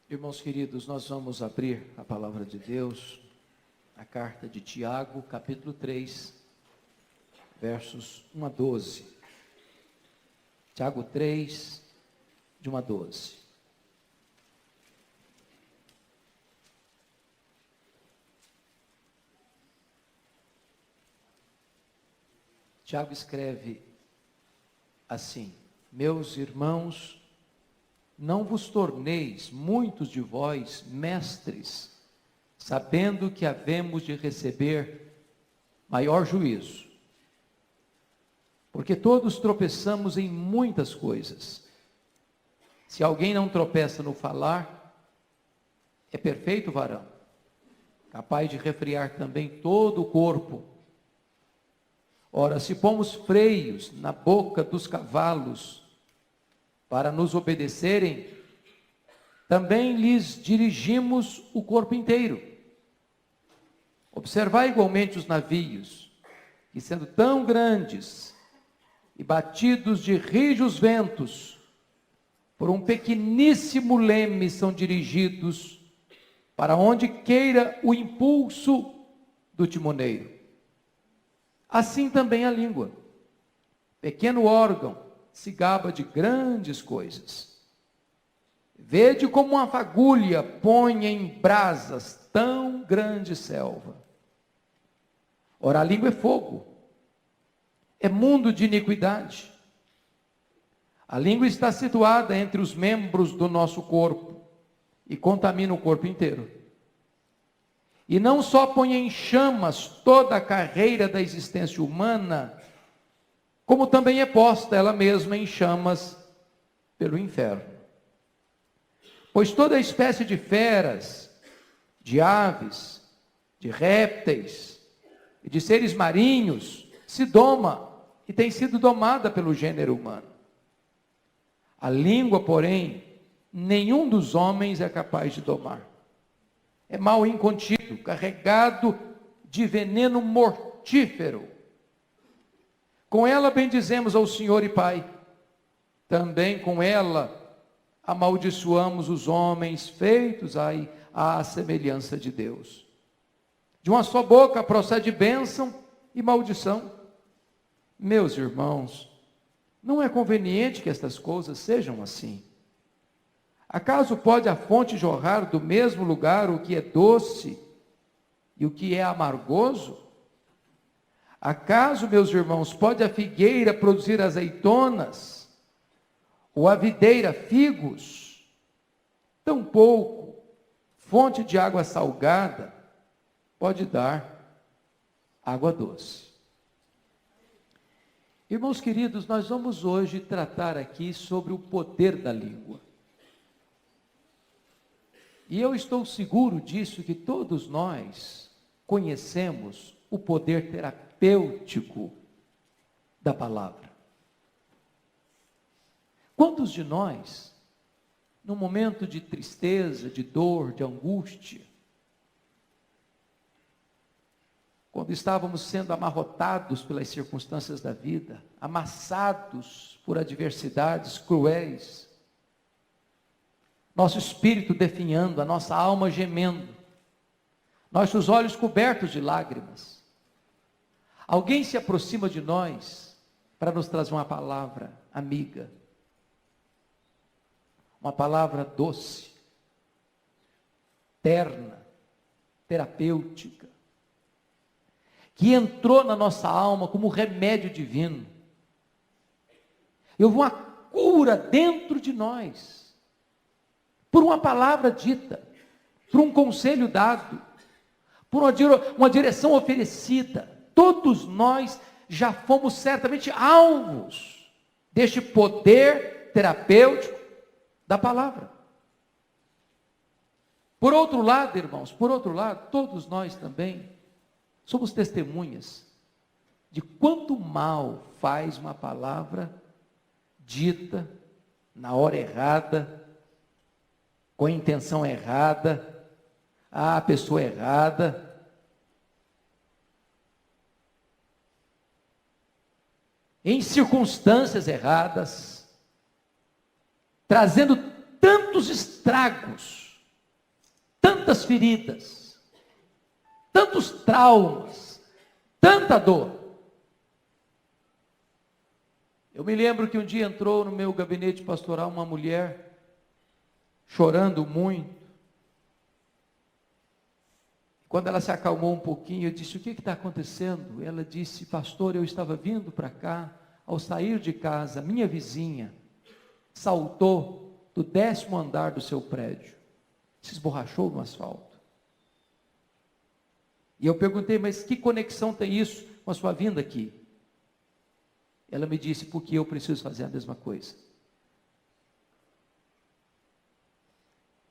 Irmãos queridos, nós vamos abrir a palavra de Deus, a carta de Tiago, capítulo 3, versos 1 a 12. Tiago 3, de 1 a 12. Tiago escreve assim: Meus irmãos, não vos torneis muitos de vós mestres, sabendo que havemos de receber maior juízo. Porque todos tropeçamos em muitas coisas. Se alguém não tropeça no falar, é perfeito varão, capaz de refrear também todo o corpo. Ora, se pomos freios na boca dos cavalos, para nos obedecerem, também lhes dirigimos o corpo inteiro. Observai igualmente os navios, que sendo tão grandes e batidos de rijos ventos, por um pequeníssimo leme são dirigidos para onde queira o impulso do timoneiro. Assim também a língua, pequeno órgão, se gaba de grandes coisas. Vede como uma fagulha põe em brasas tão grande selva. Ora, a língua é fogo, é mundo de iniquidade. A língua está situada entre os membros do nosso corpo e contamina o corpo inteiro. E não só põe em chamas toda a carreira da existência humana, como também é posta ela mesma em chamas pelo inferno. Pois toda espécie de feras, de aves, de répteis e de seres marinhos se doma e tem sido domada pelo gênero humano. A língua, porém, nenhum dos homens é capaz de domar. É mal incontido, carregado de veneno mortífero. Com ela bendizemos ao Senhor e Pai. Também com ela amaldiçoamos os homens feitos à semelhança de Deus. De uma só boca procede bênção e maldição. Meus irmãos, não é conveniente que estas coisas sejam assim. Acaso pode a fonte jorrar do mesmo lugar o que é doce e o que é amargoso? Acaso, meus irmãos, pode a figueira produzir azeitonas, ou a videira figos? Tampouco fonte de água salgada pode dar água doce. Irmãos queridos, nós vamos hoje tratar aqui sobre o poder da língua. E eu estou seguro disso, que todos nós conhecemos o poder terapêutico da palavra. Quantos de nós, no momento de tristeza, de dor, de angústia, quando estávamos sendo amarrotados pelas circunstâncias da vida, amassados por adversidades cruéis, nosso espírito definhando, a nossa alma gemendo, nossos olhos cobertos de lágrimas, alguém se aproxima de nós para nos trazer uma palavra amiga, uma palavra doce, terna, terapêutica, que entrou na nossa alma como remédio divino. Houve uma cura dentro de nós, por uma palavra dita, por um conselho dado, por uma direção oferecida. Todos nós já fomos certamente alvos deste poder terapêutico da palavra. Por outro lado, irmãos, todos nós também somos testemunhas de quanto mal faz uma palavra dita na hora errada, com a intenção errada, à pessoa errada. Em circunstâncias erradas, trazendo tantos estragos tantas feridas, tantos traumas, tanta dor. Eu me lembro que um dia entrou no meu gabinete pastoral uma mulher, chorando muito. Quando ela se acalmou um pouquinho, eu disse: o que está acontecendo? Ela disse: pastor, eu estava vindo para cá, ao sair de casa, minha vizinha saltou do 10º andar do seu prédio, se esborrachou no asfalto. E eu perguntei: mas que conexão tem isso com a sua vinda aqui? Ela me disse: porque eu preciso fazer a mesma coisa.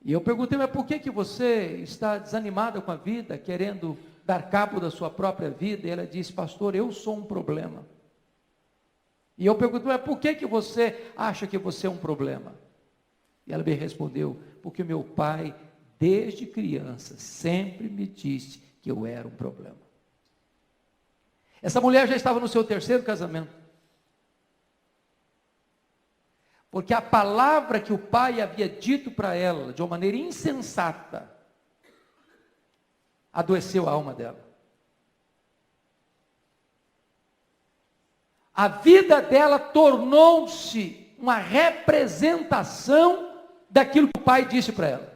E eu perguntei: mas por que você está desanimada com a vida, querendo dar cabo da sua própria vida? E ela disse: pastor, eu sou um problema. E eu perguntei: mas por que você acha que você é um problema? E ela me respondeu: porque meu pai, desde criança, sempre me disse que eu era um problema. Essa mulher já estava no seu 3º casamento. Porque a palavra que o pai havia dito para ela, de uma maneira insensata, adoeceu a alma dela. A vida dela tornou-se uma representação daquilo que o pai disse para ela.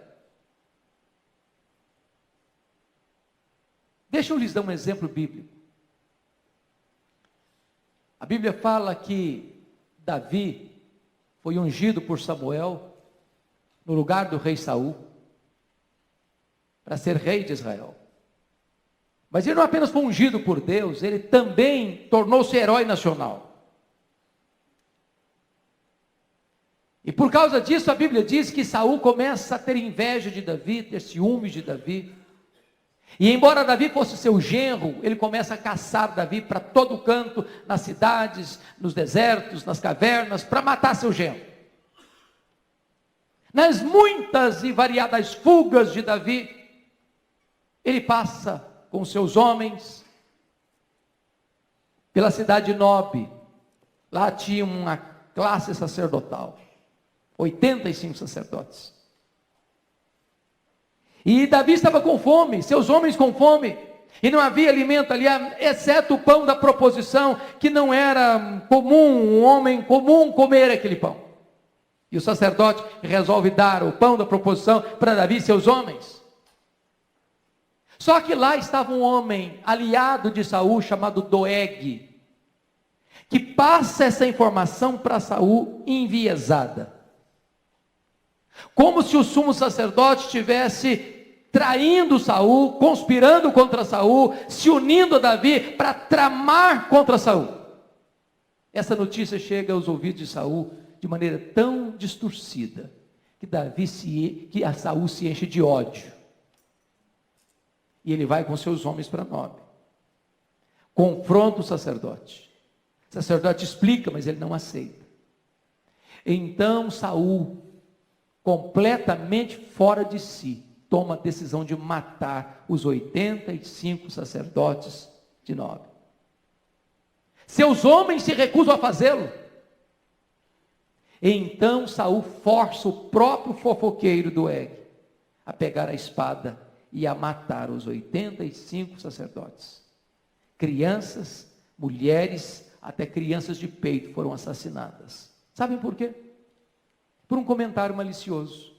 Deixa eu lhes dar um exemplo bíblico. A Bíblia fala que Davi foi ungido por Samuel no lugar do rei Saul para ser rei de Israel. Mas ele não apenas foi ungido por Deus, ele também tornou-se herói nacional. E por causa disso a Bíblia diz que Saul começa a ter inveja de Davi, ter ciúmes de Davi. E embora Davi fosse seu genro, ele começa a caçar Davi para todo canto, nas cidades, nos desertos, nas cavernas, para matar seu genro. Nas muitas e variadas fugas de Davi, ele passa com seus homens pela cidade de Nob. Lá tinha uma classe sacerdotal, 85 sacerdotes. E Davi estava com fome, seus homens com fome, e não havia alimento ali, exceto o pão da proposição, que não era comum, um homem comum comer aquele pão. E o sacerdote resolve dar o pão da proposição para Davi e seus homens. Só que lá estava um homem aliado de Saul, chamado Doeg, que passa essa informação para Saul enviesada. Como se o sumo sacerdote estivesse traindo Saul, conspirando contra Saul, se unindo a Davi para tramar contra Saul. Essa notícia chega aos ouvidos de Saul de maneira tão distorcida que a Saul se enche de ódio. E ele vai com seus homens para Nob. Confronta o sacerdote. O sacerdote explica, mas ele não aceita. Então Saul, completamente fora de si, toma a decisão de matar os 85 sacerdotes de Nob. Seus homens se recusam a fazê-lo. Então Saul força o próprio fofoqueiro Doeg a pegar a espada e a matar os 85 sacerdotes. Crianças, mulheres, até crianças de peito foram assassinadas. Sabem por quê? Por um comentário malicioso,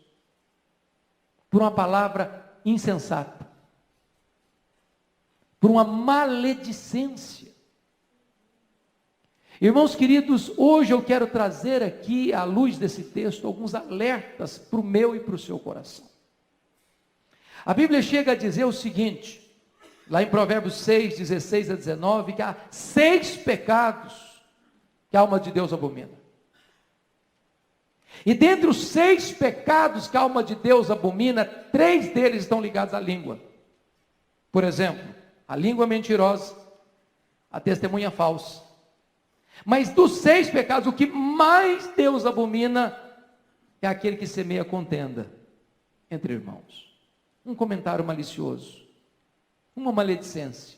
por uma palavra insensata, por uma maledicência. Irmãos queridos, hoje eu quero trazer aqui, à luz desse texto, alguns alertas para o meu e para o seu coração. A Bíblia chega a dizer o seguinte, lá em Provérbios 6, 16 a 19, que há 6 pecados que a alma de Deus abomina. E dentre os 6 pecados que a alma de Deus abomina, 3 deles estão ligados à língua. Por exemplo, a língua mentirosa, a testemunha falsa. Mas dos 6 pecados, o que mais Deus abomina é aquele que semeia contenda entre irmãos. Um comentário malicioso, uma maledicência,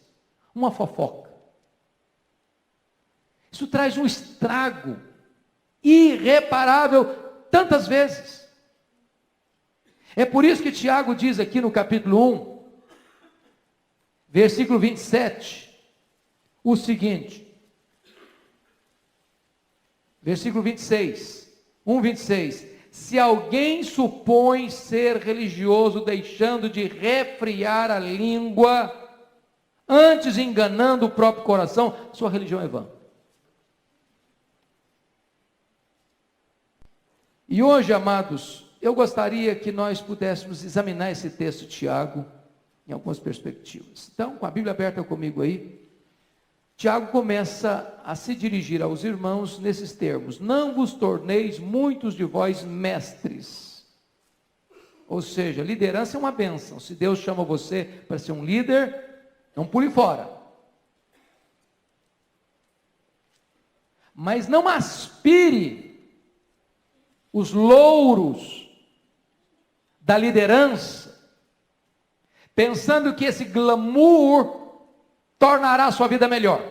uma fofoca. Isso traz um estrago irreparável tantas vezes. É por isso que Tiago diz aqui no capítulo 1, versículo 27, o seguinte, versículo 26, 1:26, se alguém supõe ser religioso, deixando de refrear a língua, antes enganando o próprio coração, sua religião é vã. E hoje, amados, eu gostaria que nós pudéssemos examinar esse texto de Tiago em algumas perspectivas. Então, com a Bíblia aberta comigo aí, Tiago começa a se dirigir aos irmãos nesses termos: não vos torneis muitos de vós mestres. Ou seja, liderança é uma bênção. Se Deus chama você para ser um líder, não pule fora. Mas não aspire os louros da liderança, pensando que esse glamour tornará a sua vida melhor.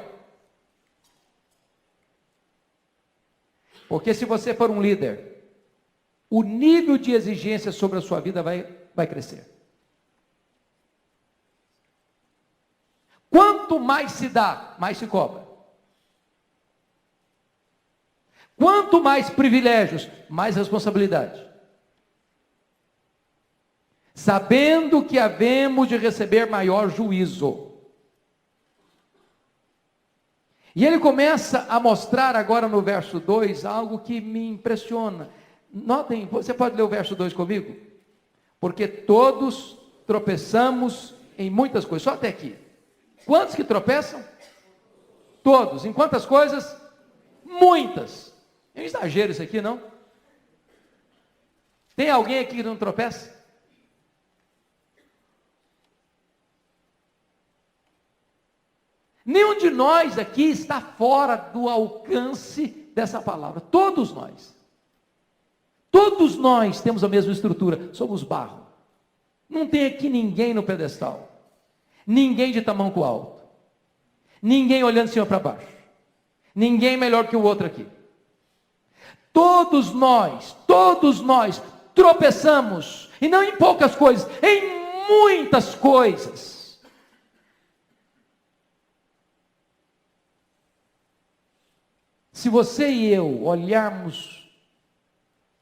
Porque se você for um líder, o nível de exigência sobre a sua vida vai crescer. Quanto mais se dá, mais se cobra. Quanto mais privilégios, mais responsabilidade. Sabendo que havemos de receber maior juízo. E ele começa a mostrar agora no verso 2 algo que me impressiona. Notem, você pode ler o verso 2 comigo? Porque todos tropeçamos em muitas coisas, só até aqui. Quantos que tropeçam? Todos. Em quantas coisas? Muitas. É um exagero isso aqui, não? Tem alguém aqui que não tropeça? Nenhum de nós aqui está fora do alcance dessa palavra. Todos nós. Todos nós temos a mesma estrutura. Somos barro. Não tem aqui ninguém no pedestal. Ninguém de tamanco alto. Ninguém olhando de cima para baixo. Ninguém melhor que o outro aqui. Todos nós tropeçamos, e não em poucas coisas, em muitas coisas. Se você e eu olharmos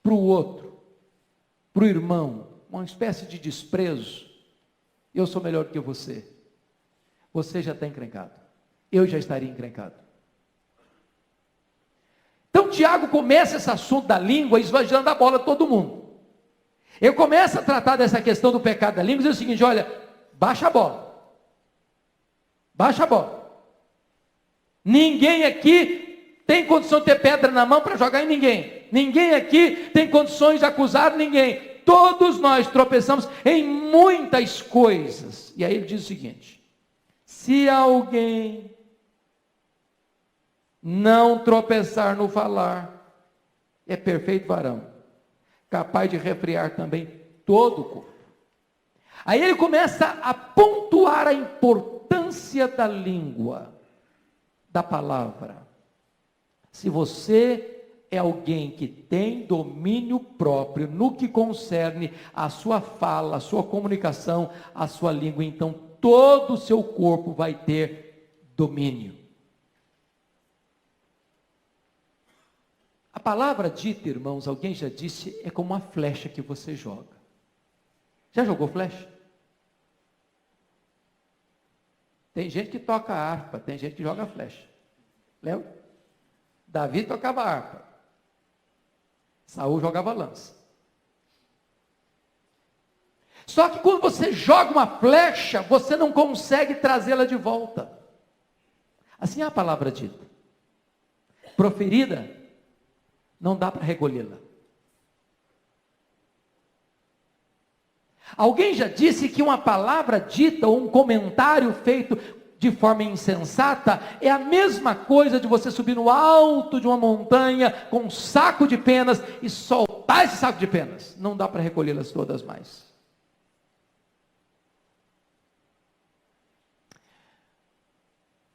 para o outro, para o irmão, uma espécie de desprezo, eu sou melhor que você, você já está encrencado, eu já estaria encrencado. Então Tiago começa esse assunto da língua esvaziando a bola a todo mundo. Ele começa a tratar dessa questão do pecado da língua e diz o seguinte: olha, baixa a bola. Baixa a bola. Ninguém aqui tem condição de ter pedra na mão para jogar em ninguém. Ninguém aqui tem condições de acusar ninguém. Todos nós tropeçamos em muitas coisas. E aí ele diz o seguinte: se alguém não tropeçar no falar, é perfeito varão, capaz de refrear também todo o corpo. Aí ele começa a pontuar a importância da língua, da palavra. Se você é alguém que tem domínio próprio no que concerne a sua fala, a sua comunicação, a sua língua, então todo o seu corpo vai ter domínio. A palavra dita, irmãos, alguém já disse, é como uma flecha que você joga. Já jogou flecha? Tem gente que toca harpa, tem gente que joga flecha. Lembra? Davi tocava harpa. Saul jogava lança. Só que quando você joga uma flecha, você não consegue trazê-la de volta. Assim é a palavra dita. Proferida, não dá para recolhê-la. Alguém já disse que uma palavra dita ou um comentário feito de forma insensata é a mesma coisa de você subir no alto de uma montanha com um saco de penas e soltar esse saco de penas. Não dá para recolhê-las todas mais.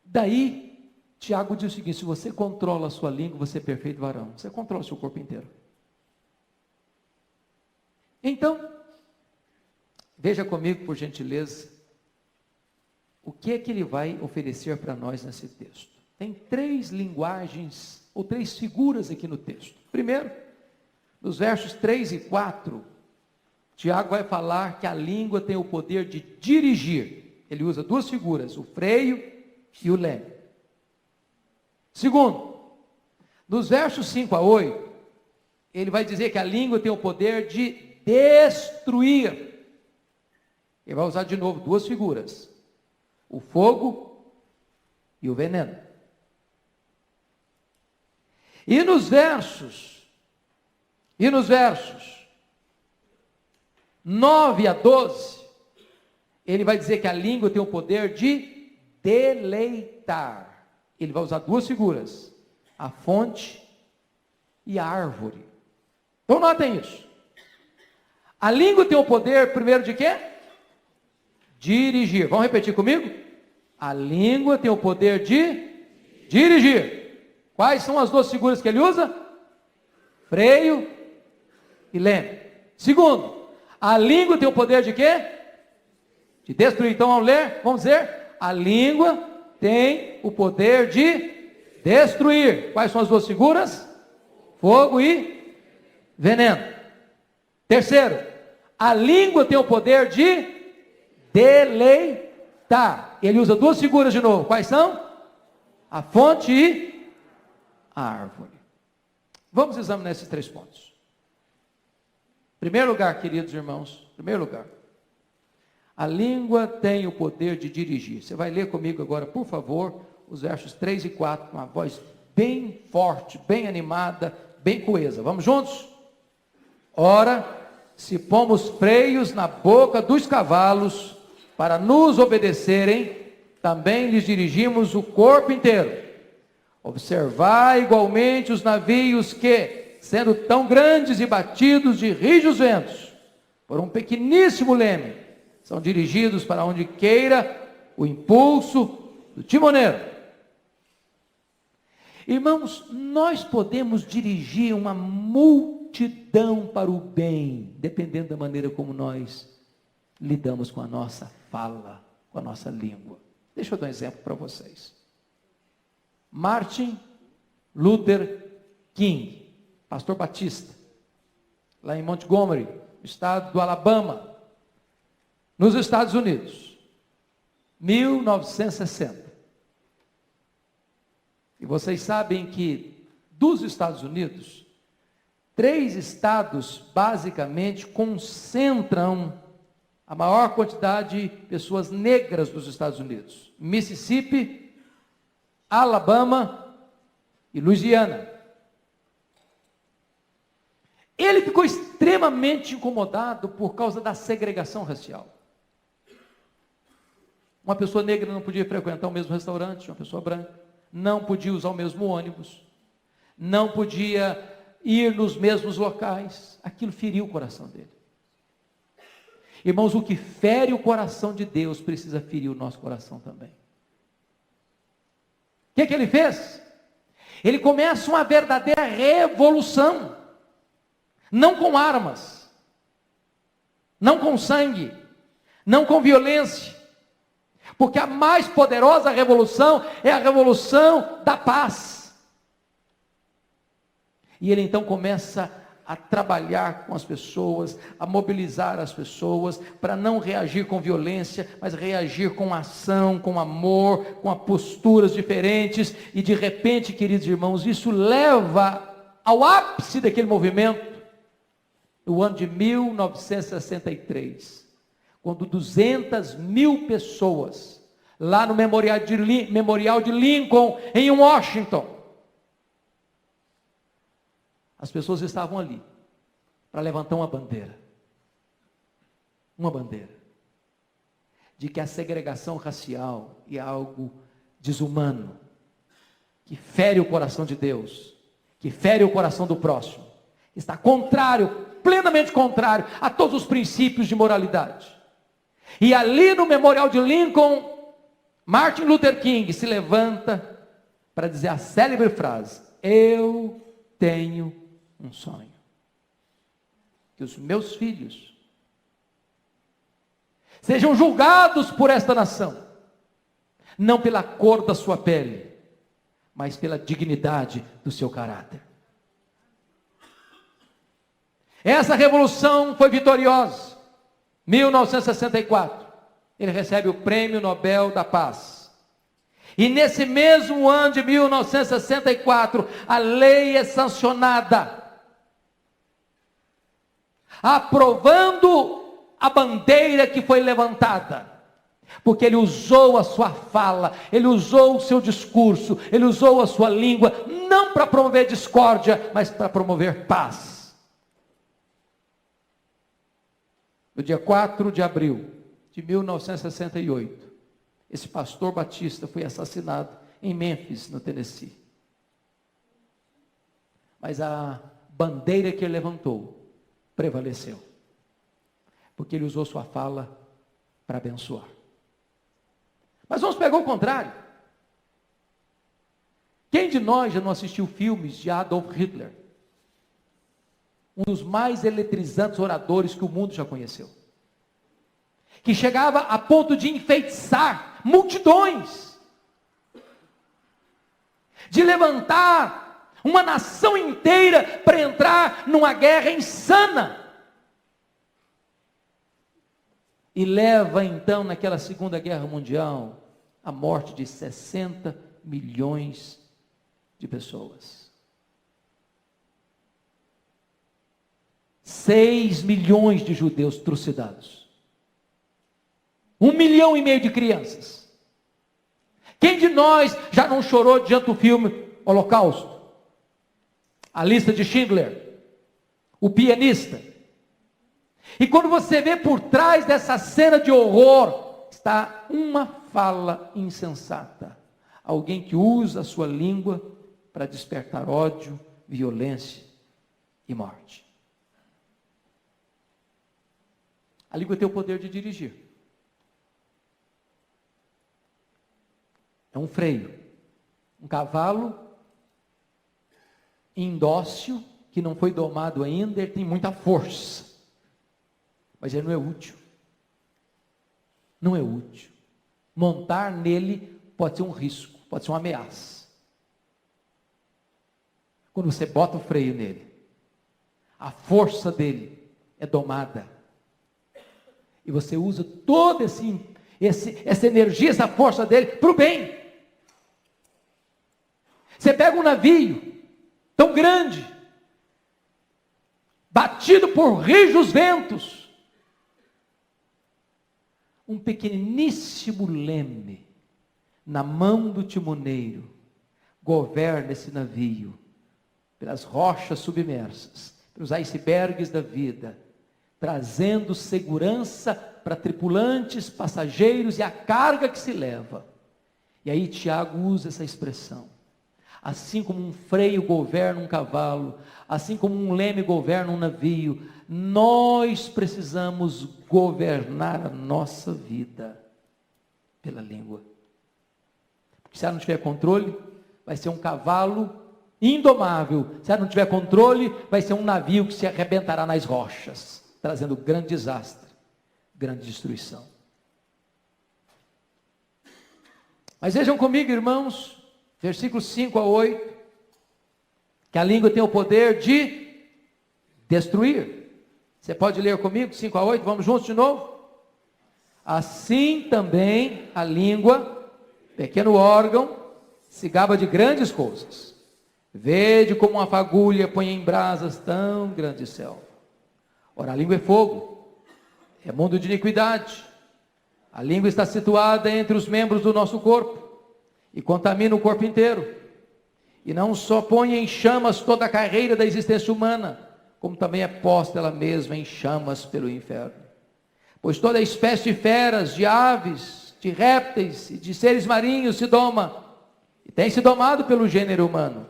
Daí, Tiago diz o seguinte: se você controla a sua língua, você é perfeito varão. Você controla o seu corpo inteiro. Então, Veja comigo, por gentileza, o que é que ele vai oferecer para nós nesse texto. Tem 3 linguagens, ou 3 figuras aqui no texto. Primeiro, nos versos 3 e 4, Tiago vai falar que a língua tem o poder de dirigir. Ele usa 2 figuras, o freio e o leme. Segundo, nos versos 5 a 8, ele vai dizer que a língua tem o poder de destruir. Ele vai usar de novo 2 figuras, o fogo e o veneno. E nos versos 9 a 12, ele vai dizer que a língua tem o poder de deleitar. Ele vai usar 2 figuras, a fonte e a árvore. Então notem isso. A língua tem o poder, primeiro, de quê? Dirigir. Vamos repetir comigo? A língua tem o poder de dirigir. Quais são as 2 figuras que ele usa? Freio e leme. Segundo, a língua tem o poder de quê? De destruir. Então vamos ler, vamos dizer, a língua tem o poder de destruir. Quais são as 2 figuras? Fogo e veneno. Terceiro, a língua tem o poder de deleitar. Ele usa 2 figuras de novo. Quais são? A fonte e a árvore. Vamos examinar esses 3 pontos. Primeiro lugar, queridos irmãos, primeiro lugar, a língua tem o poder de dirigir. Você vai ler comigo agora, por favor, os versos 3 e 4, com uma voz bem forte, bem animada, bem coesa. Vamos juntos? Ora, se pomos freios na boca dos cavalos para nos obedecerem, também lhes dirigimos o corpo inteiro. Observai igualmente os navios que, sendo tão grandes e batidos de rijos ventos, por um pequeníssimo leme, são dirigidos para onde queira o impulso do timoneiro. Irmãos, nós podemos dirigir uma multidão para o bem, dependendo da maneira como nós lidamos com a nossa fala, com a nossa língua. Deixa eu dar um exemplo para vocês. Martin Luther King, pastor batista, lá em Montgomery, estado do Alabama, nos Estados Unidos, 1960. E vocês sabem que dos Estados Unidos, 3 estados basicamente concentram a maior quantidade de pessoas negras dos Estados Unidos: Mississippi, Alabama e Louisiana. Ele ficou extremamente incomodado por causa da segregação racial. Uma pessoa negra não podia frequentar o mesmo restaurante, uma pessoa branca, não podia usar o mesmo ônibus, não podia ir nos mesmos locais. Aquilo feriu o coração dele. Irmãos, o que fere o coração de Deus precisa ferir o nosso coração também. O que ele fez? Ele começa uma verdadeira revolução, não com armas, não com sangue, não com violência, porque a mais poderosa revolução é a revolução da paz. E ele então começa a trabalhar com as pessoas, a mobilizar as pessoas, para não reagir com violência, mas reagir com ação, com amor, com posturas diferentes, e de repente, queridos irmãos, isso leva ao ápice daquele movimento, no ano de 1963, quando 200.000 pessoas, lá no Memorial de Lincoln, em Washington, as pessoas estavam ali para levantar uma bandeira de que a segregação racial é algo desumano, que fere o coração de Deus, que fere o coração do próximo, está contrário, plenamente contrário a todos os princípios de moralidade. E ali no Memorial de Lincoln, Martin Luther King se levanta para dizer a célebre frase: eu tenho um sonho, que os meus filhos Sejam julgados por esta nação, não pela cor da sua pele, mas pela dignidade do seu caráter. Essa revolução foi vitoriosa. 1964, ele recebe o Prêmio Nobel da Paz. E nesse mesmo ano de 1964, a lei é sancionada, aprovando a bandeira que foi levantada, porque ele usou a sua fala, ele usou o seu discurso, ele usou a sua língua, não para promover discórdia, mas para promover paz. No dia 4 de abril de 1968, esse pastor batista foi assassinado em Memphis, no Tennessee. Mas a bandeira que ele levantou prevaleceu, porque ele usou sua fala para abençoar. Mas vamos pegar o contrário. Quem de nós já não assistiu filmes de Adolf Hitler? Um dos mais eletrizantes oradores que o mundo já conheceu. Que chegava a ponto de enfeitiçar multidões. De levantar uma nação inteira para entrar numa guerra insana. E leva então naquela Segunda Guerra Mundial a morte de 60 milhões de pessoas. 6 milhões de judeus trucidados. 1,5 milhão de crianças. Quem de nós já não chorou diante do filme Holocausto? A Lista de Schindler, O Pianista. E quando você vê por trás dessa cena de horror, está uma fala insensata. Alguém que usa a sua língua para despertar ódio, violência e morte. A língua tem o poder de dirigir. É um freio. Um cavalo indócil, que não foi domado ainda, ele tem muita força. Mas ele não é útil. Não é útil. Montar nele pode ser um risco, pode ser uma ameaça. Quando você bota o freio nele, a força dele é domada. E você usa toda essa energia, essa força dele para o bem. Você pega um navio tão grande, batido por rijos ventos, um pequeniníssimo leme na mão do timoneiro governa esse navio pelas rochas submersas, pelos icebergs da vida, trazendo segurança para tripulantes, passageiros e a carga que se leva. E aí Tiago usa essa expressão. Assim como um freio governa um cavalo, assim como um leme governa um navio, nós precisamos governar a nossa vida pela língua. Porque se ela não tiver controle, vai ser um cavalo indomável. Se ela não tiver controle, vai ser um navio que se arrebentará nas rochas, trazendo grande desastre, grande destruição. Mas vejam comigo, irmãos, versículos 5 a 8, que a língua tem o poder de destruir. Você pode ler comigo, 5 a 8, vamos juntos de novo? Assim também a língua, pequeno órgão, se gaba de grandes coisas. Vede como uma fagulha põe em brasas tão grande selva. Ora, a língua é fogo, é mundo de iniquidade. A língua está situada entre os membros do nosso corpo e contamina o corpo inteiro. E não só põe em chamas toda a carreira da existência humana, como também é posta ela mesma em chamas pelo inferno. Pois toda espécie de feras, de aves, de répteis e de seres marinhos se doma, e tem se domado pelo gênero humano.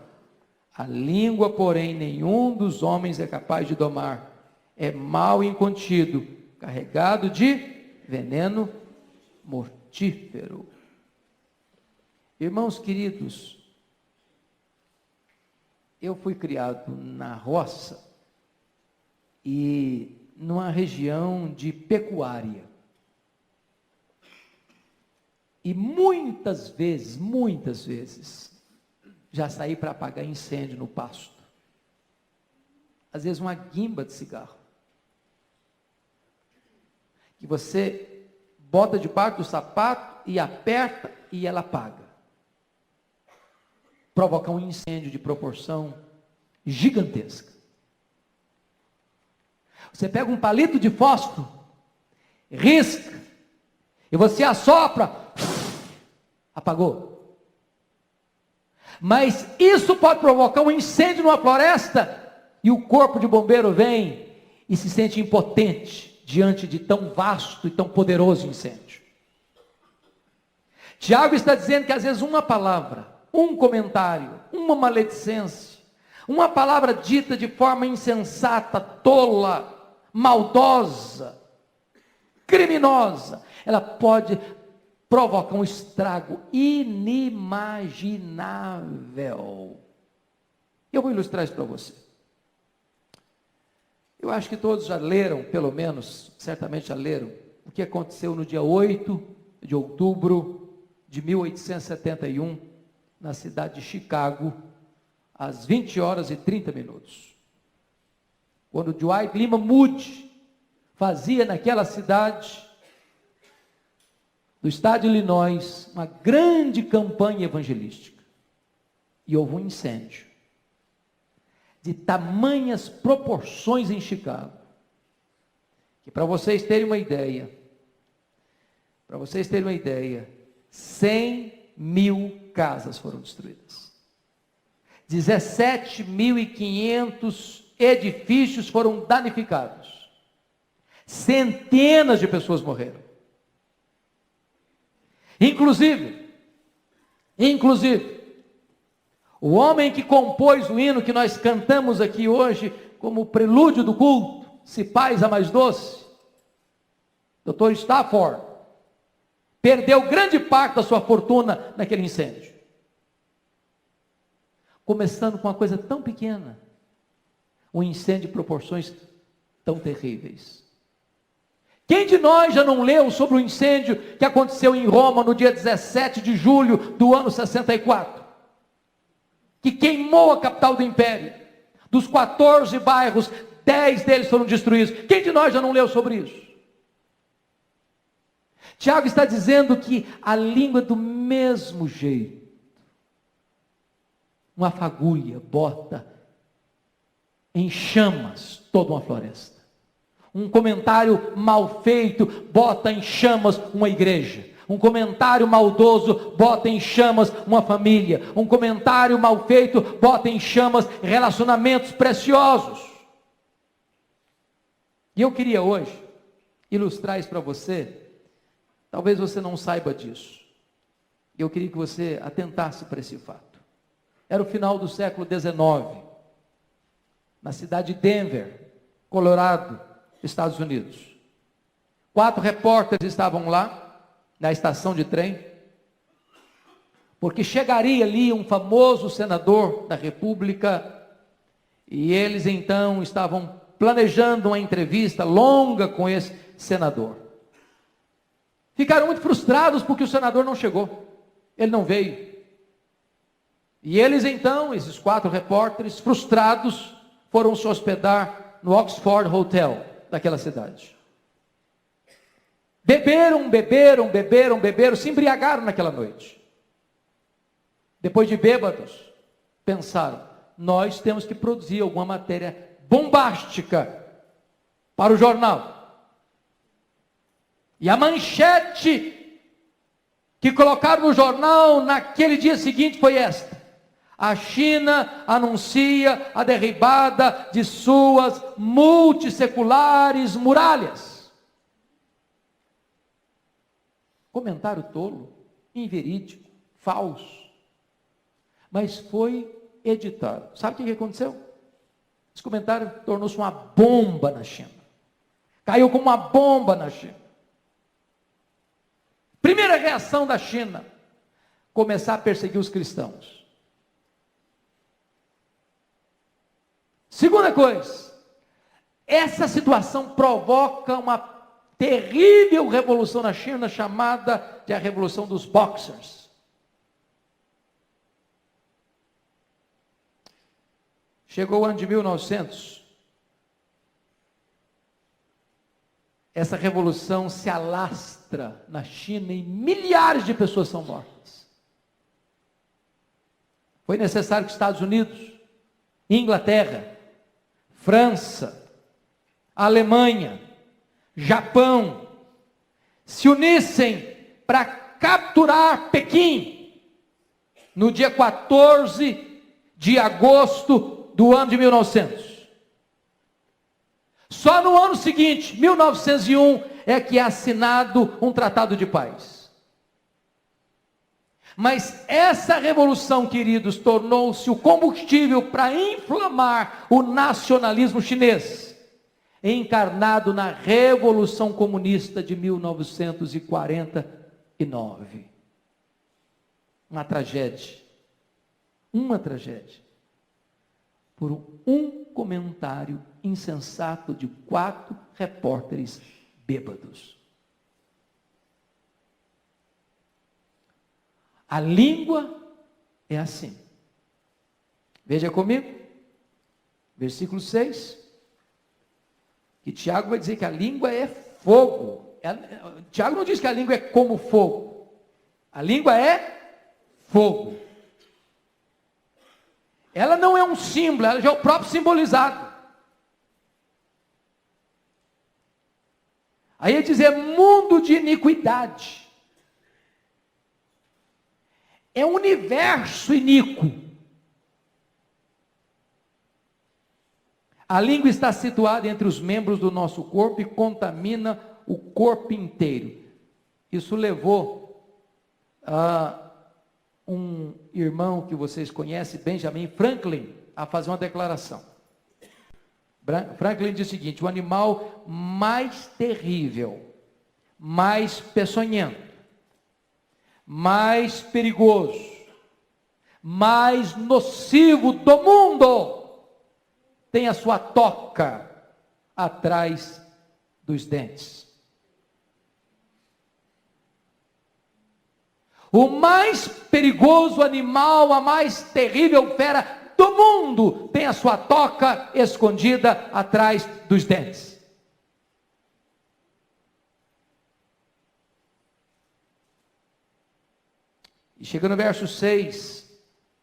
A língua, porém, nenhum dos homens é capaz de domar. É mal incontido, carregado de veneno mortífero. Irmãos queridos, eu fui criado na roça e numa região de pecuária. E muitas vezes, já saí para apagar incêndio no pasto. Às vezes uma guimba de cigarro. Que você bota debaixo do sapato e aperta e ela apaga. Provocar um incêndio de proporção gigantesca. Você pega um palito de fósforo, risca, e você assopra, apagou. Mas isso pode provocar um incêndio numa floresta, e o corpo de bombeiro vem e se sente impotente diante de tão vasto e tão poderoso incêndio. Tiago está dizendo que às vezes uma palavra, um comentário, uma maledicência, uma palavra dita de forma insensata, tola, maldosa, criminosa, ela pode provocar um estrago inimaginável. Eu vou ilustrar isso para você. Eu acho que todos já leram, pelo menos, certamente já leram, o que aconteceu no dia 8 de outubro de 1871, na cidade de Chicago, às 20 horas e 30 minutos. Quando Dwight Lyman Moody fazia naquela cidade, do estado de Illinois, uma grande campanha evangelística. E houve um incêndio de tamanhas proporções em Chicago, que para vocês terem uma ideia, 100.000 casas foram destruídas. 17.500 edifícios foram danificados. Centenas de pessoas morreram. Inclusive, o homem que compôs o hino que nós cantamos aqui hoje, como prelúdio do culto, Se Paz a Mais Doce, Dr. Stafford, perdeu grande parte da sua fortuna naquele incêndio. Começando com uma coisa tão pequena, um incêndio de proporções tão terríveis. Quem de nós já não leu sobre o incêndio que aconteceu em Roma no dia 17 de julho do ano 64? Que queimou a capital do império. Dos 14 bairros, 10 deles foram destruídos. Quem de nós já não leu sobre isso? Tiago está dizendo que a língua do mesmo jeito. Uma fagulha bota em chamas toda uma floresta. Um comentário mal feito bota em chamas uma igreja. Um comentário maldoso bota em chamas uma família. Um comentário mal feito bota em chamas relacionamentos preciosos. E eu queria hoje ilustrar isso para você. Talvez você não saiba disso. Eu queria que você atentasse para esse fato. Era o final do século XIX, na cidade de Denver, Colorado, Estados Unidos. 4 repórteres estavam lá, na estação de trem, porque chegaria ali um famoso senador da República, e eles então estavam planejando uma entrevista longa com esse senador. Ficaram muito frustrados porque o senador não chegou, ele não veio. E eles então, esses 4 repórteres, frustrados, foram se hospedar no Oxford Hotel daquela cidade. Beberam, se embriagaram naquela noite. Depois de bêbados, pensaram, nós temos que produzir alguma matéria bombástica para o jornal. E a manchete que colocaram no jornal naquele dia seguinte foi esta: a China anuncia a derribada de suas multisseculares muralhas. Comentário tolo, inverídico, falso. Mas foi editado. Sabe o que aconteceu? Esse comentário tornou-se uma bomba na China. Caiu como uma bomba na China. Primeira reação da China: começar a perseguir os cristãos. Segunda coisa, essa situação provoca uma terrível revolução na China chamada que é a revolução dos boxers. Chegou o ano de 1900. Essa revolução se alastra na China e milhares de pessoas são mortas. Foi necessário que Estados Unidos, Inglaterra, França, Alemanha, Japão, se unissem para capturar Pequim, no dia 14 de agosto do ano de 1900. Só no ano seguinte, 1901, é que é assinado um tratado de paz. Mas essa revolução, queridos, tornou-se o combustível para inflamar o nacionalismo chinês, encarnado na Revolução Comunista de 1949. Uma tragédia. Uma tragédia. Por um comentário insensato de 4 repórteres bêbados. A língua é assim. Veja comigo, versículo 6, que Tiago vai dizer que a língua é fogo. Tiago não diz que a língua é como fogo. A língua é fogo. Ela não é um símbolo, ela já é o próprio simbolizado. Aí ele diz, é mundo de iniquidade. É um universo iníquo. A língua está situada entre os membros do nosso corpo e contamina o corpo inteiro. Isso levou a um irmão que vocês conhecem, Benjamin Franklin, a fazer uma declaração. Franklin diz o seguinte: o animal mais terrível, mais peçonhento, mais perigoso, mais nocivo do mundo, tem a sua toca atrás dos dentes. O mais perigoso animal, a mais terrível fera do mundo, tem a sua toca escondida atrás dos dentes. E chega no verso 6,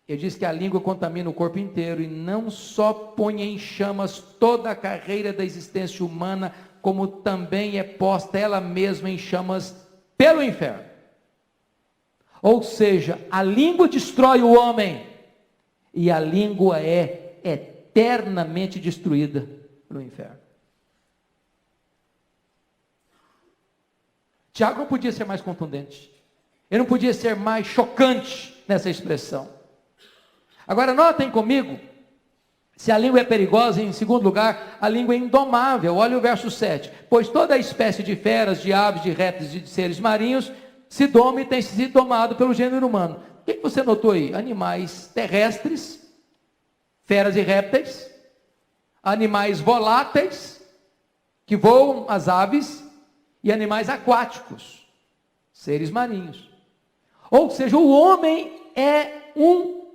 ele diz que a língua contamina o corpo inteiro e não só põe em chamas toda a carreira da existência humana, como também é posta ela mesma em chamas pelo inferno. Ou seja, a língua destrói o homem e a língua é eternamente destruída no inferno. Tiago não podia ser mais contundente. Ele não podia ser mais chocante nessa expressão. Agora notem comigo, se a língua é perigosa, em segundo lugar, a língua é indomável. Olha o verso 7. Pois toda espécie de feras, de aves, de répteis e de seres marinhos se doma e tem sido domado pelo gênero humano. O que você notou aí? Animais terrestres, feras e répteis, animais voláteis, que voam, as aves, e animais aquáticos, seres marinhos. Ou seja, o homem é um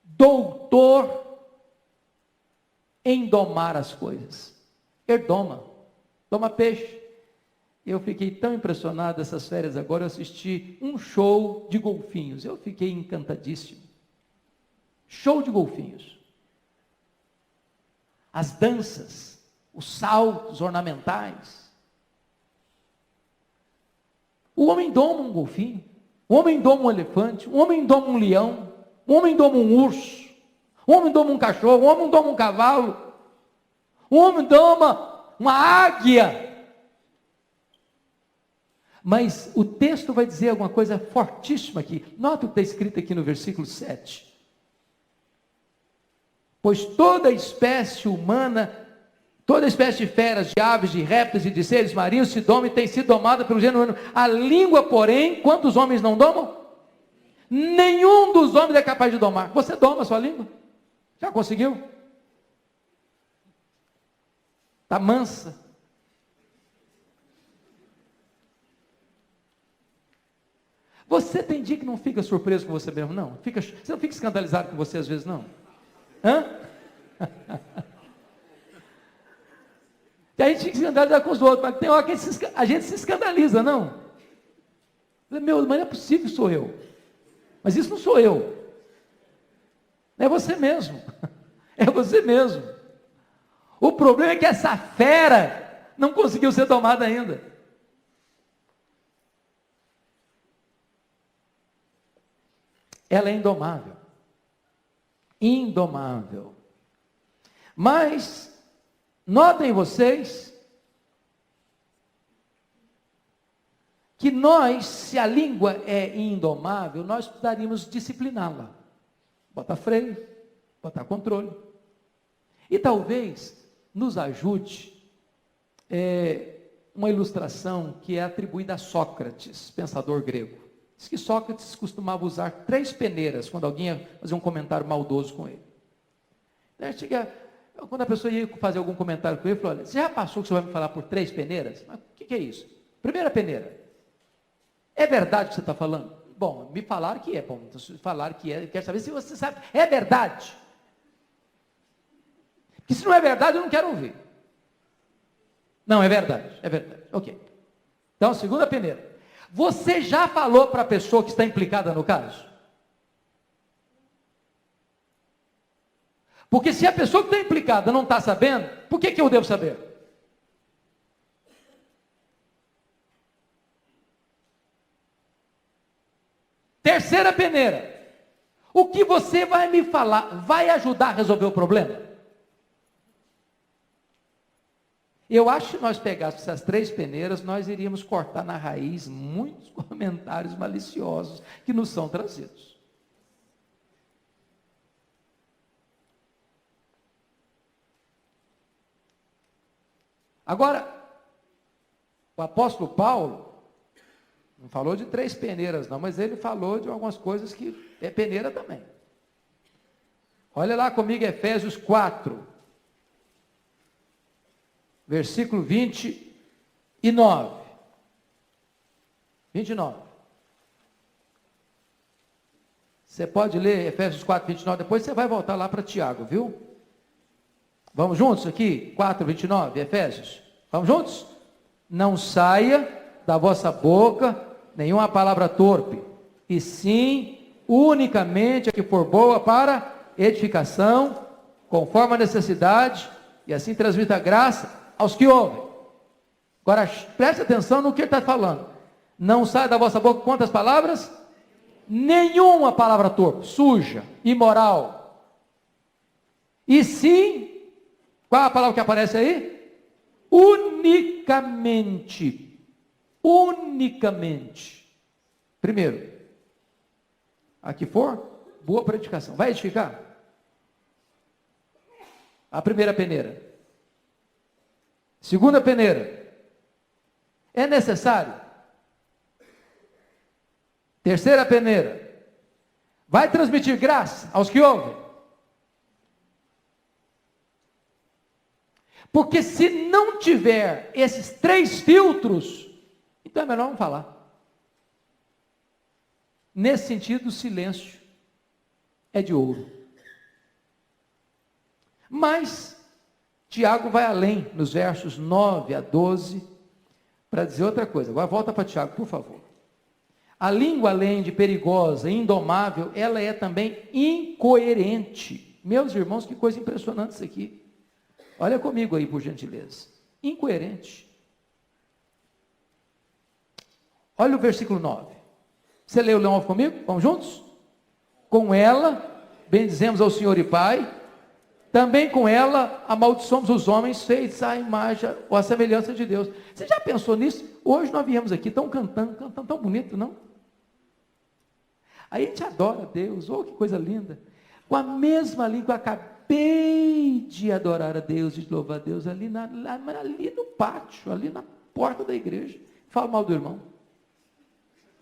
doutor em domar as coisas. Ele doma peixe. Eu fiquei tão impressionado essas férias agora, eu assisti um show de golfinhos. Eu fiquei encantadíssimo. Show de golfinhos. As danças, os saltos ornamentais. O homem doma um golfinho, o homem doma um elefante, o homem doma um leão, o homem doma um urso, o homem doma um cachorro, o homem doma um cavalo, o homem doma uma águia. Mas o texto vai dizer alguma coisa fortíssima aqui. Nota o que está escrito aqui no versículo 7. Pois toda espécie humana, toda espécie de feras, de aves, de répteis e de seres marinhos se doma e tem sido domada pelo gênero humano. A língua, porém, quantos homens não domam? Nenhum dos homens é capaz de domar. Você doma a sua língua? Já conseguiu? Está mansa. Você tem dia que não fica surpreso com você mesmo, não? Você não fica escandalizado com você às vezes, não? Hã? E a gente fica escandalizado com os outros, mas tem hora que a gente se escandaliza, não? Meu, mas não é possível que sou eu. Mas isso não sou eu. É você mesmo. É você mesmo. O problema é que essa fera não conseguiu ser domada ainda. Ela é indomável. Indomável. Mas, notem vocês, que nós, se a língua é indomável, nós precisaríamos discipliná-la. Botar freio, botar controle. E talvez nos ajude uma ilustração que é atribuída a Sócrates, pensador grego. Diz que Sócrates costumava usar 3 peneiras quando alguém ia fazer um comentário maldoso com ele. Quando a pessoa ia fazer algum comentário com ele, ele falou: olha, você já passou que você vai me falar por 3 peneiras? Mas o que é isso? Primeira peneira: é verdade o que você está falando? Bom, me falaram que é. Bom, então, se falaram que é, quero saber se você sabe. É verdade? Porque se não é verdade, eu não quero ouvir. Não, é verdade. É verdade. Ok. Então, segunda peneira: você já falou para a pessoa que está implicada no caso? Porque se a pessoa que está implicada não está sabendo, por que eu devo saber? Terceira peneira: o que você vai me falar vai ajudar a resolver o problema? Eu acho que se nós pegássemos essas 3 peneiras, nós iríamos cortar na raiz muitos comentários maliciosos que nos são trazidos. Agora, o apóstolo Paulo não falou de 3 peneiras não, mas ele falou de algumas coisas que é peneira também. Olha lá comigo Efésios 4, versículo 29. 29. Você pode ler Efésios 4, 29, depois você vai voltar lá para Tiago, viu? Vamos juntos aqui? 4, 29, Efésios. Vamos juntos? Não saia da vossa boca nenhuma palavra torpe, e sim, unicamente a que for boa para edificação, conforme a necessidade, e assim transmita graça aos que ouvem. Agora, preste atenção no que ele está falando. Não saia da vossa boca quantas palavras? Nenhuma palavra torpe, suja, imoral. E sim, qual a palavra que aparece aí? Unicamente. Unicamente. Primeiro, a que for boa para edificação. Vai edificar? A primeira peneira. Segunda peneira: é necessário? Terceira peneira: vai transmitir graça aos que ouvem? Porque se não tiver esses 3 filtros, então é melhor não falar. Nesse sentido, o silêncio é de ouro. Mas Tiago vai além, nos versos 9 a 12, para dizer outra coisa. Agora volta para Tiago, por favor. A língua, além de perigosa, indomável, ela é também incoerente. Meus irmãos, que coisa impressionante isso aqui. Olha comigo aí, por gentileza. Incoerente. Olha o versículo 9. Você leu o 9 comigo? Vamos juntos? Com ela, bendizemos ao Senhor e Pai. Também com ela, amaldiçoamos os homens feitos à imagem ou à semelhança de Deus. Você já pensou nisso? Hoje nós viemos aqui, estão cantando tão bonito, não? Aí a gente adora a Deus, oh, que coisa linda. Com a mesma língua, acabei de adorar a Deus, de louvar a Deus, ali no pátio, ali na porta da igreja. Fala mal do irmão.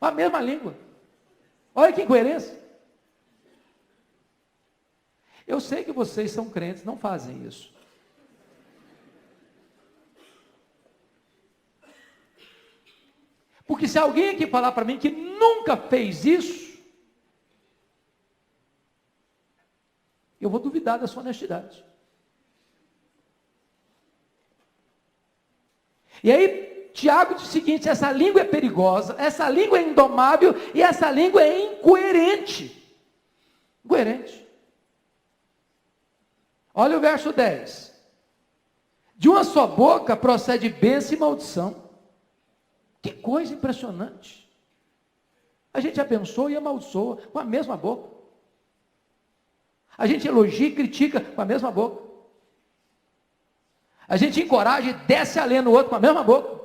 Com a mesma língua. Olha que incoerência. Eu sei que vocês são crentes, não fazem isso. Porque se alguém aqui falar para mim que nunca fez isso, eu vou duvidar da sua honestidade. E aí, Tiago diz o seguinte: essa língua é perigosa, essa língua é indomável e essa língua é incoerente. Incoerente. Olha o verso 10. De uma só boca procede bênção e maldição. Que coisa impressionante. A gente abençoa e amaldiçoa com a mesma boca. A gente elogia e critica com a mesma boca. A gente encoraja e desce a lenha no outro com a mesma boca.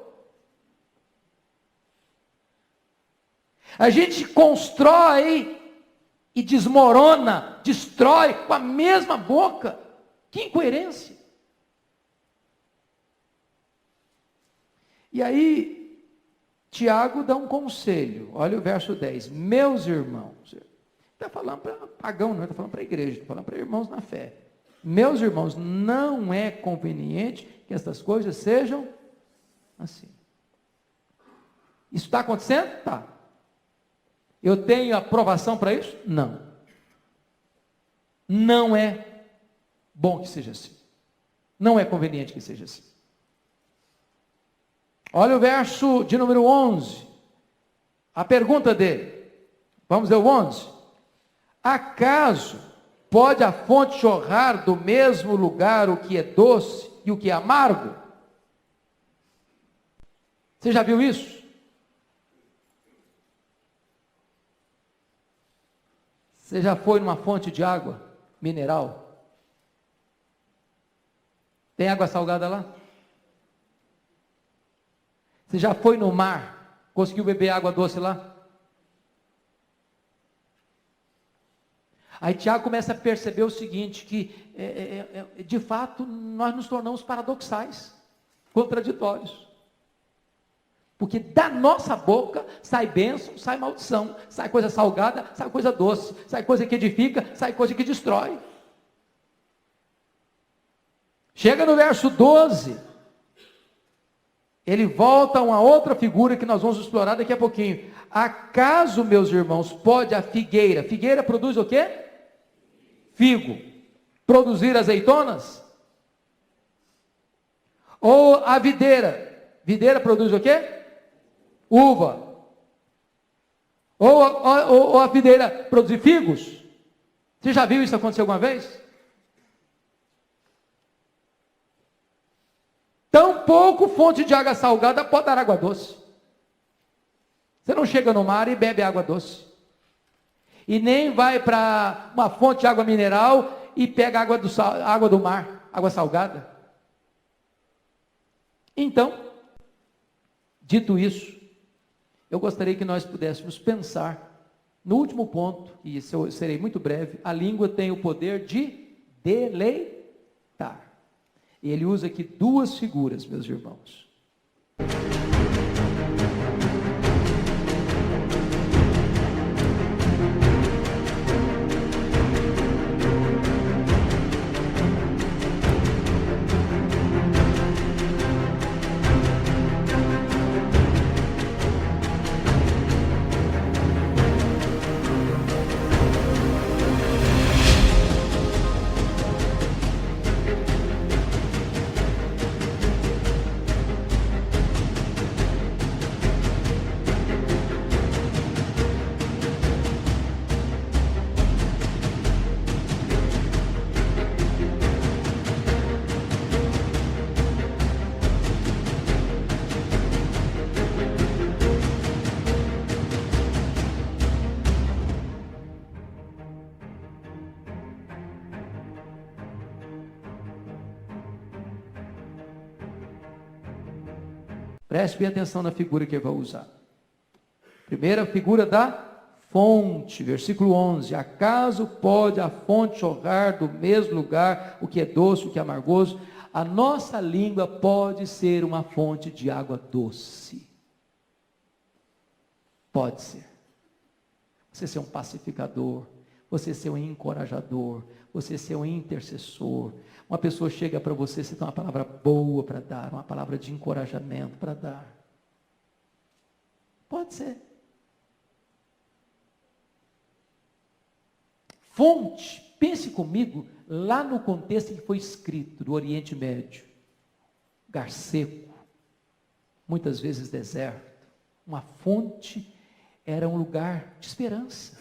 A gente constrói e desmorona, destrói com a mesma boca. Que incoerência. E aí, Tiago dá um conselho. Olha o verso 10. Meus irmãos, está falando para pagão, não está falando para a igreja, está falando para irmãos na fé. Meus irmãos, não é conveniente que estas coisas sejam assim. Isso está acontecendo? Está. Eu tenho aprovação para isso? Não. Não é bom que seja assim. Não é conveniente que seja assim. Olha o verso de número 11. A pergunta dele. Vamos ver o 11. Acaso pode a fonte jorrar do mesmo lugar o que é doce e o que é amargo? Você já viu isso? Você já foi numa fonte de água mineral? Tem água salgada lá? Você já foi no mar? Conseguiu beber água doce lá? Aí Tiago começa a perceber o seguinte, que de fato nós nos tornamos paradoxais, contraditórios. Porque da nossa boca sai bênção, sai maldição, sai coisa salgada, sai coisa doce, sai coisa que edifica, sai coisa que destrói. Chega no verso 12, ele volta a uma outra figura que nós vamos explorar daqui a pouquinho. Acaso, meus irmãos, pode a figueira produz o quê? Figo. Produzir azeitonas? Ou a videira produz o quê? Uva. Ou a videira produzir figos? Você já viu isso acontecer alguma vez? Tampouco fonte de água salgada pode dar água doce. Você não chega no mar e bebe água doce. E nem vai para uma fonte de água mineral e pega água do mar, água salgada. Então, dito isso, eu gostaria que nós pudéssemos pensar no último ponto, e isso eu serei muito breve. A língua tem o poder de deleitar. E ele usa aqui duas figuras, meus irmãos. Preste bem atenção na figura que eu vou usar. Primeira figura da fonte, versículo 11. Acaso pode a fonte jorrar do mesmo lugar o que é doce, o que é amargoso? A nossa língua pode ser uma fonte de água doce. Pode ser. Você ser um pacificador, você ser um encorajador, você ser um intercessor. Uma pessoa chega para você, você tem uma palavra boa para dar, uma palavra de encorajamento para dar. Pode ser. Fonte, pense comigo, lá no contexto em que foi escrito, do Oriente Médio. Lugar seco, muitas vezes deserto. Uma fonte era um lugar de esperança,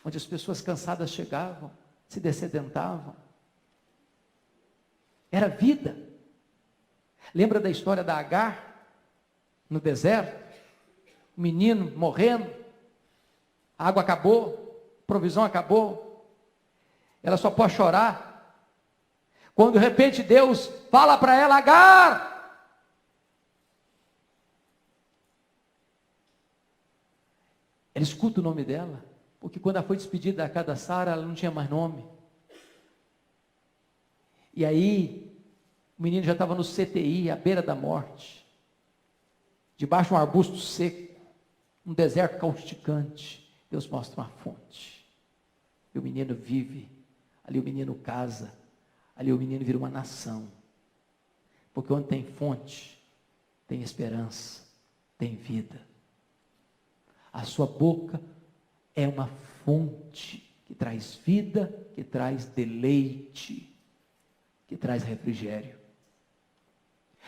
onde as pessoas cansadas chegavam, se dessedentavam. Era vida. Lembra da história da Agar, no deserto? O menino morrendo, a água acabou, a provisão acabou, ela só pode chorar. Quando de repente Deus fala para ela: Agar! Ela escuta o nome dela, porque quando ela foi despedida da casa da Sara, ela não tinha mais nome. E aí, o menino já estava no CTI, à beira da morte, debaixo de um arbusto seco, um deserto causticante. Deus mostra uma fonte, e o menino vive, ali o menino casa, ali o menino vira uma nação, porque onde tem fonte, tem esperança, tem vida. A sua boca é uma fonte que traz vida, que traz deleite, que traz refrigério.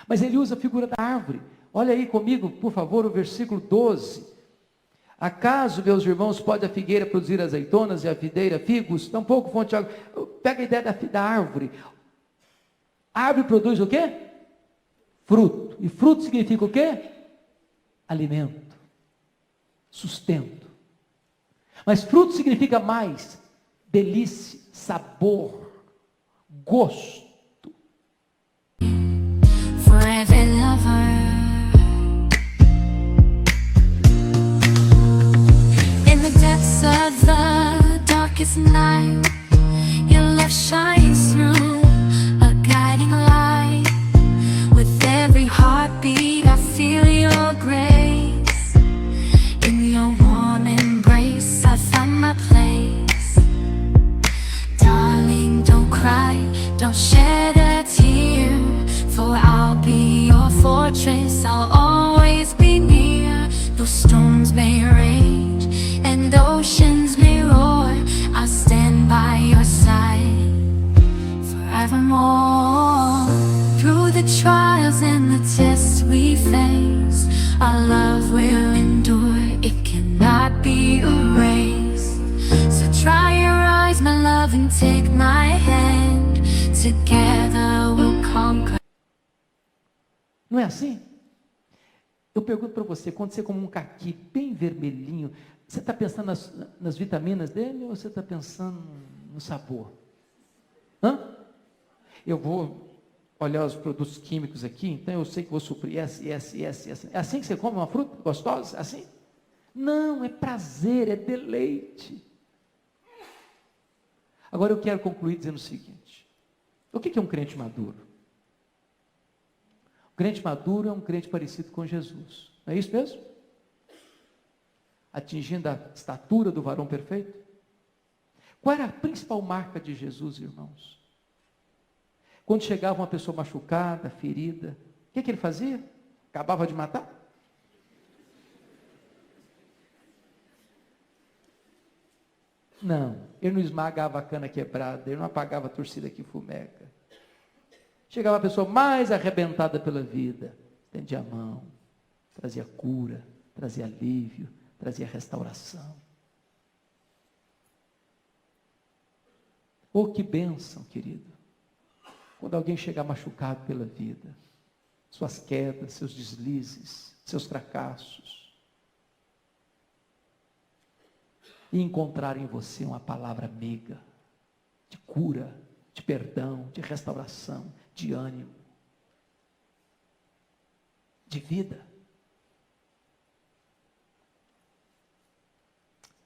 Mas ele usa a figura da árvore. Olha aí comigo, por favor, o versículo 12. Acaso, meus irmãos, pode a figueira produzir azeitonas e a videira figos? Tampouco fonte de água. Pega a ideia da árvore. A árvore produz o quê? Fruto. E fruto significa o quê? Alimento. Sustento. Mas fruto significa mais delícia, sabor, gosto. Forever lover. In the depths of the darkest night, your love shines through, a guiding light. With every heartbeat I feel your grace. In your warm embrace I find my place. Darling, don't cry, don't shed a tear, for I'll be your fortress, I'll always be near. Though storms may rage and oceans may roar, I'll stand by your side forevermore. Through the trials and the tests we face, our love will endure, it cannot be erased. So dry your eyes, my love, and take my hand. Together we'll conquer. Não é assim? Eu pergunto para você, quando você come um caqui bem vermelhinho, você está pensando nas vitaminas dele ou você está pensando no sabor? Hã? Eu vou olhar os produtos químicos aqui, então eu sei que vou suprir essa. É assim que você come uma fruta gostosa? Assim? Não, é prazer, é deleite. Agora eu quero concluir dizendo o seguinte: o que é um crente maduro? O crente maduro é um crente parecido com Jesus, não é isso mesmo? Atingindo a estatura do varão perfeito. Qual era a principal marca de Jesus, irmãos? Quando chegava uma pessoa machucada, ferida, o que ele fazia? Acabava de matar? Não, ele não esmagava a cana quebrada, ele não apagava a torcida que fumega. Chegava a pessoa mais arrebentada pela vida, estendia a mão, trazia cura, trazia alívio, trazia restauração. Oh, que bênção, querido, quando alguém chegar machucado pela vida, suas quedas, seus deslizes, seus fracassos, e encontrar em você uma palavra meiga, de cura, de perdão, de restauração, de ânimo, de vida.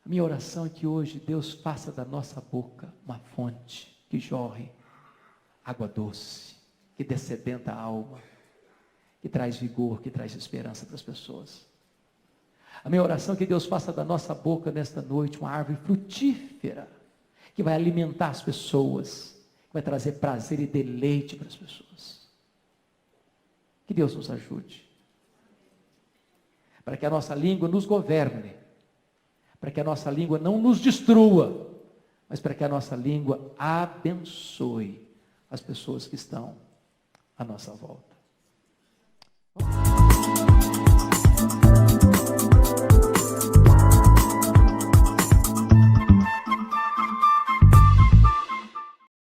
A minha oração é que hoje Deus faça da nossa boca uma fonte que jorre água doce, que dessedenta a alma, que traz vigor, que traz esperança para as pessoas. A minha oração é que Deus faça da nossa boca nesta noite uma árvore frutífera, que vai alimentar as pessoas, que vai trazer prazer e deleite para as pessoas. Que Deus nos ajude. para que a nossa língua nos governe, para que a nossa língua não nos destrua, mas para que a nossa língua abençoe as pessoas que estão à nossa volta.